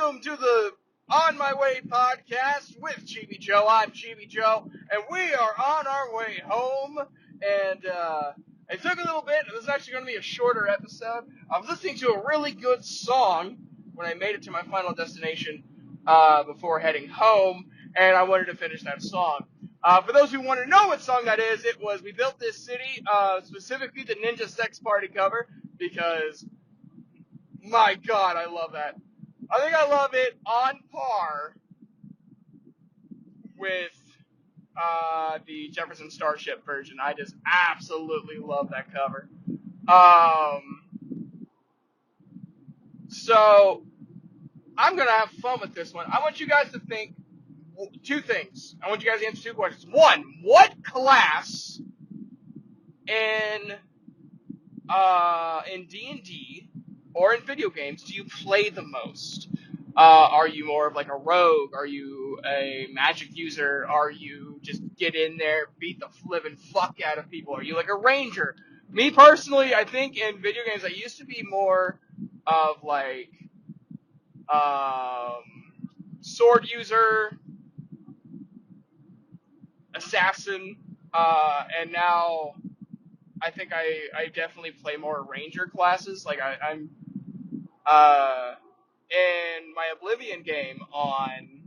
welcome to the On My Way podcast with Chibi Joe. I'm Chibi Joe, and we are on our way home. And it took a little bit. This is actually going to be a shorter episode. I was listening to a really good song when I made it to my final destination before heading home, and I wanted to finish that song. For those who want to know what song that is, it was We Built This City, specifically the Ninja Sex Party cover, because my God, I love that. I think I love it on par with the Jefferson Starship version. I just absolutely love that cover. So I'm going to have fun with this one. I want you guys to think two things. I want you guys to answer two questions. One, what class in D&D or in video games do you play the most? Are you more of like a rogue? Are you a magic user? Are you just get in there, beat the living fuck out of people? Are you like a ranger? Me personally, I think in video games I used to be more of like sword user, assassin, and now I think I definitely play more ranger classes. Like I'm in my Oblivion game on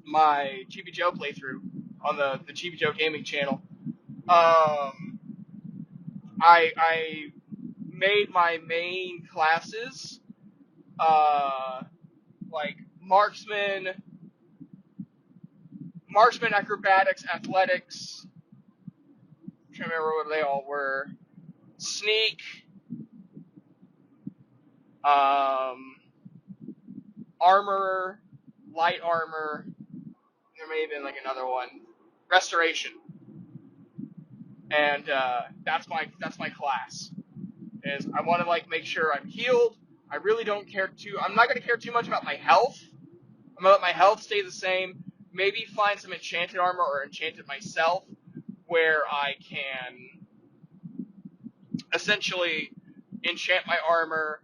my Chibi Joe playthrough on the Chibi Joe Gaming channel. I made my main classes like marksman, acrobatics, athletics. I'm trying to remember what they all were. Sneak, armor, light armor. There may have been like another one. Restoration. And that's my class. Is I want to like make sure I'm healed. I really don't care I'm not gonna care too much about my health. I'm gonna let my health stay the same. Maybe find some enchanted armor or enchant it myself, where I can essentially enchant my armor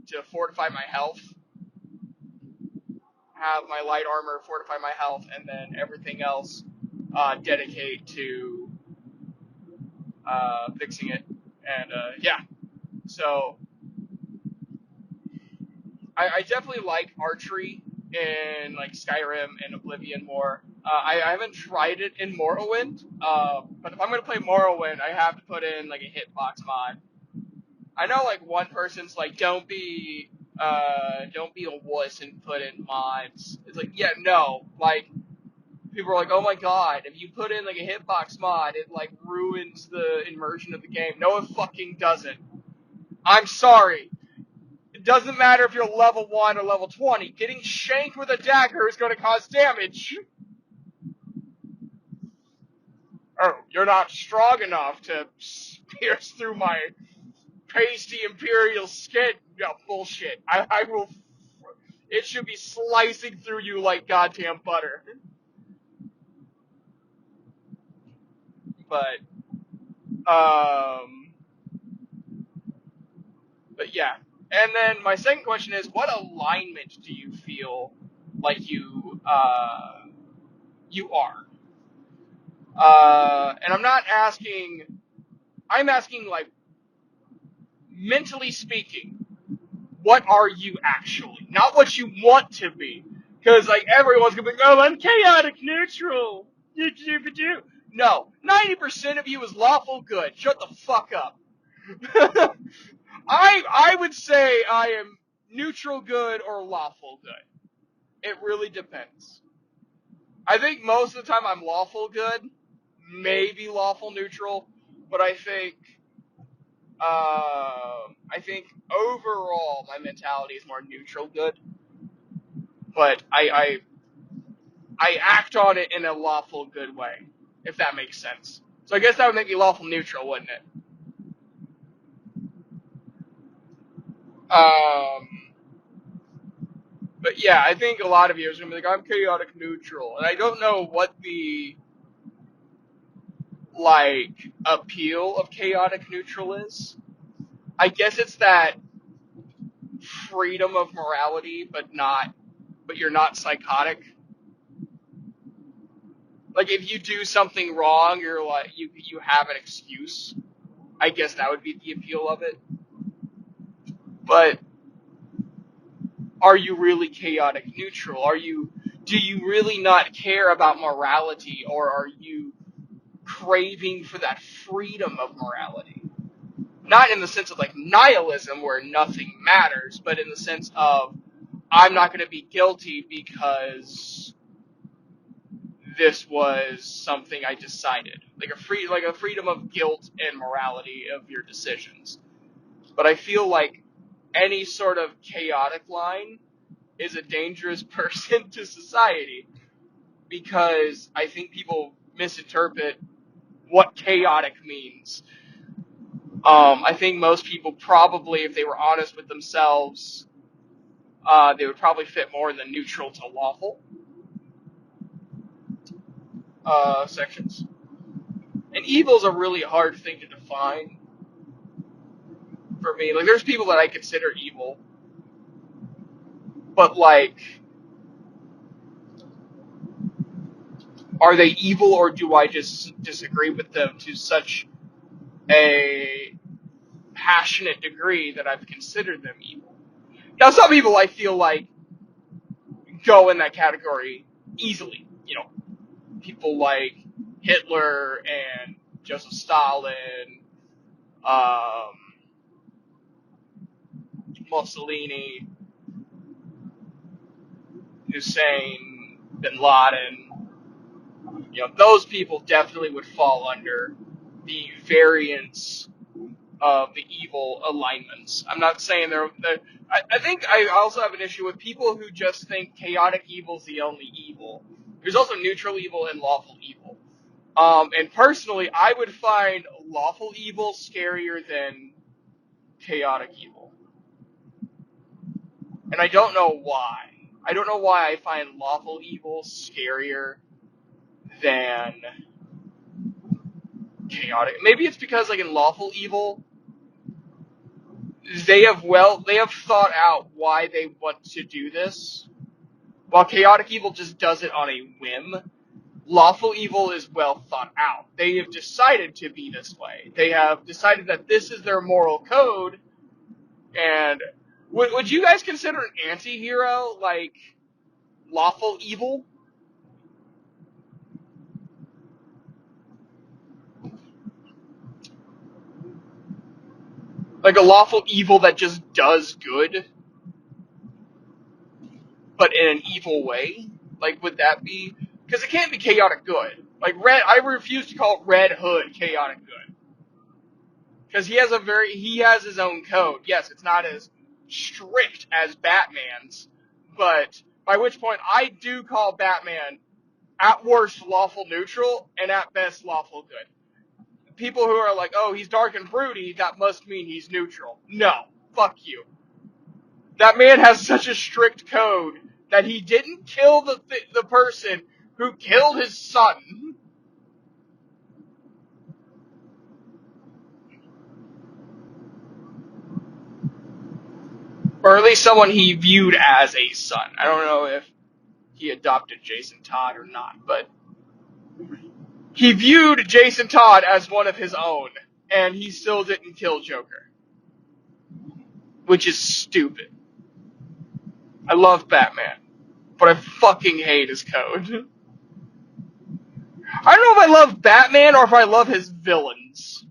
to fortify my health. Have my light armor fortify my health, and then everything else dedicate to fixing it. And yeah, so I definitely like archery in like Skyrim and Oblivion more. I haven't tried it in Morrowind, but if I'm gonna play Morrowind, I have to put in like a hitbox mod. I know like one person's like, don't be a wuss and put in mods. It's like, yeah, no, like people are like, oh my God, if you put in like a hitbox mod, it like ruins the immersion of the game. No, it fucking doesn't. I'm sorry. It doesn't matter if you're level 1 or level 20. Getting shanked with a dagger is going to cause damage. Oh, you're not strong enough to pierce through my pasty imperial skin. No, bullshit. I will... It should be slicing through you like goddamn butter. But yeah. And then my second question is, what alignment do you feel like you are? And I'm asking like, mentally speaking, what are you actually? Not what you want to be. Because like everyone's gonna be like, oh, I'm chaotic neutral. No, 90% of you is lawful good. Shut the fuck up. I would say I am neutral good or lawful good. It really depends. I think most of the time I'm lawful good, maybe lawful neutral, but I think overall my mentality is more neutral good. But I act on it in a lawful good way, if that makes sense. So I guess that would make me lawful neutral, wouldn't it? But yeah, I think a lot of you are going to be like, I'm chaotic neutral. And I don't know what the, like, appeal of chaotic neutral is. I guess it's that freedom of morality, but you're not psychotic. Like, if you do something wrong, you're like, you have an excuse. I guess that would be the appeal of it. But are you really chaotic neutral? Do you really not care about morality, or are you craving for that freedom of morality? Not in the sense of like nihilism where nothing matters, but in the sense of I'm not going to be guilty because this was something I decided. Like a freedom of guilt and morality of your decisions. But I feel like any sort of chaotic line is a dangerous person to society, because I think people misinterpret what chaotic means. I think most people probably, if they were honest with themselves, they would probably fit more in the neutral to lawful sections. And evil is a really hard thing to define for me. Like, there's people that I consider evil, but like, are they evil, or do I just disagree with them to such a passionate degree that I've considered them evil? Now, some people I feel like go in that category easily. You know, people like Hitler and Joseph Stalin, um, Mussolini, Hussein, Bin Laden. You know, those people definitely would fall under the variance of the evil alignments. I'm not saying I think I also have an issue with people who just think chaotic evil is the only evil. There's also neutral evil and lawful evil. And personally, I would find lawful evil scarier than chaotic evil. And I don't know why. I don't know why I find lawful evil scarier than chaotic. Maybe it's because, like, in lawful evil, they have thought out why they want to do this, while chaotic evil just does it on a whim. Lawful evil is well thought out. They have decided to be this way. They have decided that this is their moral code. And would you guys consider an anti-hero like lawful evil? Like a lawful evil that just does good, but in an evil way? Like, would that be... Because it can't be chaotic good. Like, I refuse to call Red Hood chaotic good. Because he has his own code. Yes, it's not as strict as Batman's, but by which point I do call Batman at worst lawful neutral, and at best lawful good. People who are like, oh, he's dark and broody, that must mean he's neutral. No, fuck you. That man has such a strict code that he didn't kill the person who killed his son. Or at least someone he viewed as a son. I don't know if he adopted Jason Todd or not, but he viewed Jason Todd as one of his own, and he still didn't kill Joker. Which is stupid. I love Batman, but I fucking hate his code. I don't know if I love Batman or if I love his villains.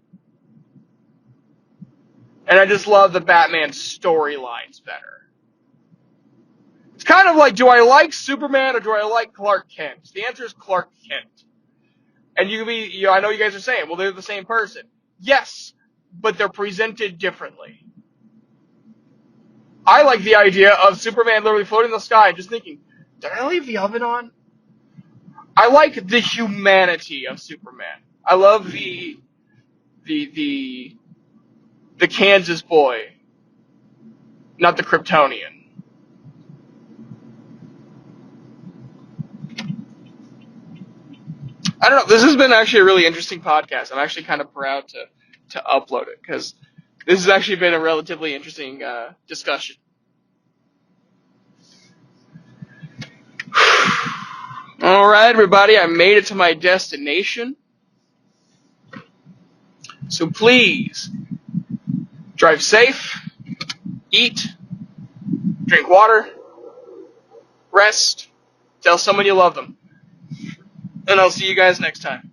And I just love the Batman storylines better. It's kind of like, do I like Superman or do I like Clark Kent? The answer is Clark Kent. And I know you guys are saying, well, they're the same person. Yes, but they're presented differently. I like the idea of Superman literally floating in the sky and just thinking, did I leave the oven on? I like the humanity of Superman. I love the Kansas boy, not the Kryptonian. I don't know. This has been actually a really interesting podcast. I'm actually kind of proud to upload it because this has actually been a relatively interesting discussion. Alright, everybody, I made it to my destination. So please, drive safe, eat, drink water, rest, tell someone you love them. And I'll see you guys next time.